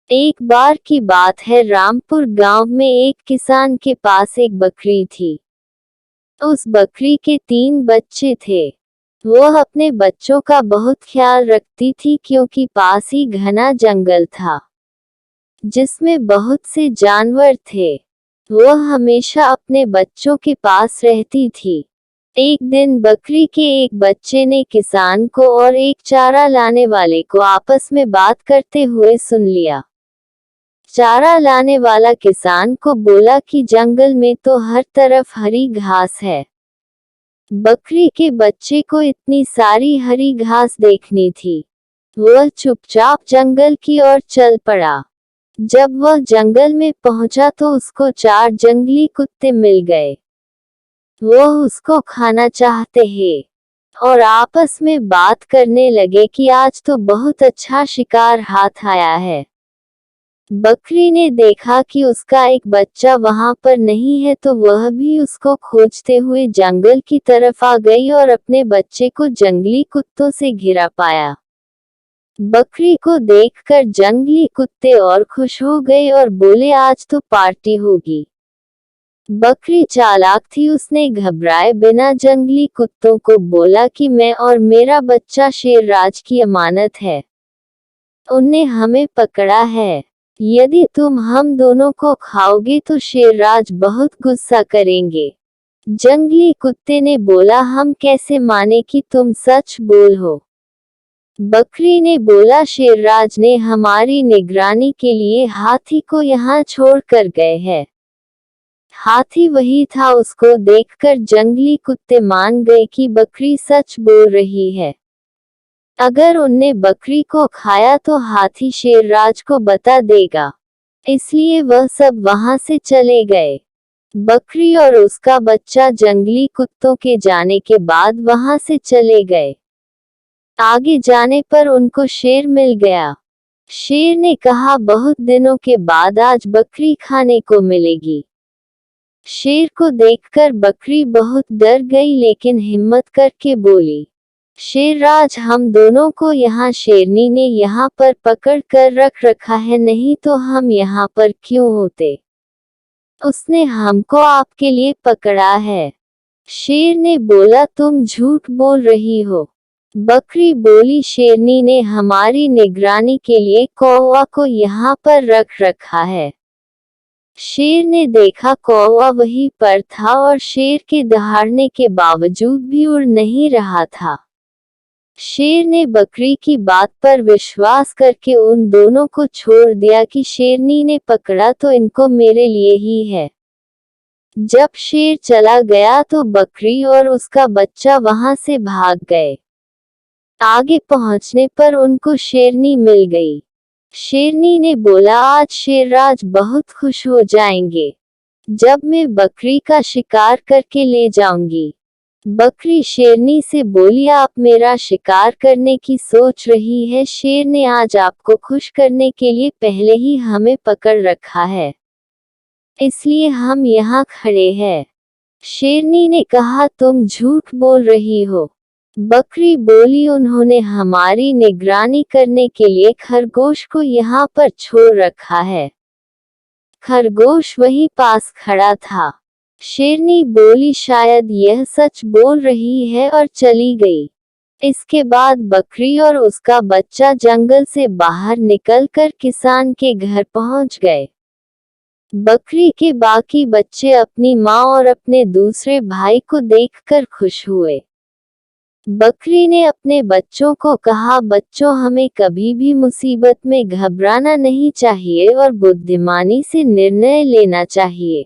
एक बार की बात है, रामपुर गांव में एक किसान के पास एक बकरी थी। उस बकरी के 3 बच्चे थे। वह अपने बच्चों का बहुत ख्याल रखती थी क्योंकि पास ही घना जंगल था जिसमें बहुत से जानवर थे। वह हमेशा अपने बच्चों के पास रहती थी। एक दिन बकरी के एक बच्चे ने किसान को और एक चारा लाने वाले को आपस में बात करते हुए सुन लिया। चारा लाने वाला किसान को बोला कि जंगल में तो हर तरफ हरी घास है। बकरी के बच्चे को इतनी सारी हरी घास देखनी थी। वह चुपचाप जंगल की ओर चल पड़ा। जब वह जंगल में पहुंचा तो उसको 4 जंगली कुत्ते मिल गए। वह उसको खाना चाहते हैं और आपस में बात करने लगे कि आज तो बहुत अच्छा शिकार हाथ आया है। बकरी ने देखा कि उसका एक बच्चा वहां पर नहीं है तो वह भी उसको खोजते हुए जंगल की तरफ आ गई और अपने बच्चे को जंगली कुत्तों से घिरा पाया। बकरी को देखकर जंगली कुत्ते और खुश हो गए और बोले, आज तो पार्टी होगी। बकरी चालाक थी, उसने घबराए बिना जंगली कुत्तों को बोला कि मैं और मेरा बच्चा शेरराज की अमानत है। उनने हमें पकड़ा है। यदि तुम हम दोनों को खाओगे तो शेरराज बहुत गुस्सा करेंगे। जंगली कुत्ते ने बोला, हम कैसे माने कि तुम सच बोल हो। बकरी ने बोला, शेरराज ने हमारी निगरानी के लिए हाथी को यहाँ छोड़ कर गए हैं। हाथी वही था। उसको देखकर जंगली कुत्ते मान गए कि बकरी सच बोल रही है। अगर उनने बकरी को खाया तो हाथी शेरराज को बता देगा, इसलिए वह सब वहां से चले गए। बकरी और उसका बच्चा जंगली कुत्तों के जाने के बाद वहां से चले गए। आगे जाने पर उनको शेर मिल गया। शेर ने कहा, बहुत दिनों के बाद आज बकरी खाने को मिलेगी। शेर को देखकर बकरी बहुत डर गई लेकिन हिम्मत करके बोली, शेरराज, हम दोनों को यहाँ शेरनी ने यहाँ पर पकड़ कर रख रखा है, नहीं तो हम यहाँ पर क्यों होते। उसने हमको आपके लिए पकड़ा है। शेर ने बोला, तुम झूठ बोल रही हो। बकरी बोली, शेरनी ने हमारी निगरानी के लिए कौवा को यहाँ पर रख रखा है। शेर ने देखा कौवा वहीं पर था और शेर के दहाड़ने के बावजूद भी उड़ नहीं रहा था। शेर ने बकरी की बात पर विश्वास करके उन दोनों को छोड़ दिया कि शेरनी ने पकड़ा तो इनको मेरे लिए ही है। जब शेर चला गया तो बकरी और उसका बच्चा वहां से भाग गए। आगे पहुंचने पर उनको शेरनी मिल गई। शेरनी ने बोला, आज शेरराज बहुत खुश हो जाएंगे जब मैं बकरी का शिकार करके ले जाऊंगी। बकरी शेरनी से बोली, आप मेरा शिकार करने की सोच रही है। शेर ने आज आपको खुश करने के लिए पहले ही हमें पकड़ रखा है, इसलिए हम यहाँ खड़े हैं। शेरनी ने कहा, तुम झूठ बोल रही हो। बकरी बोली, उन्होंने हमारी निगरानी करने के लिए खरगोश को यहाँ पर छोड़ रखा है। खरगोश वहीं पास खड़ा था। शेरनी बोली, शायद यह सच बोल रही है, और चली गई। इसके बाद बकरी और उसका बच्चा जंगल से बाहर निकलकर किसान के घर पहुंच गए। बकरी के बाकी बच्चे अपनी माँ और अपने दूसरे भाई को देखकर खुश हुए। बकरी ने अपने बच्चों को कहा, बच्चों, हमें कभी भी मुसीबत में घबराना नहीं चाहिए और बुद्धिमानी से निर्णय लेना चाहिए।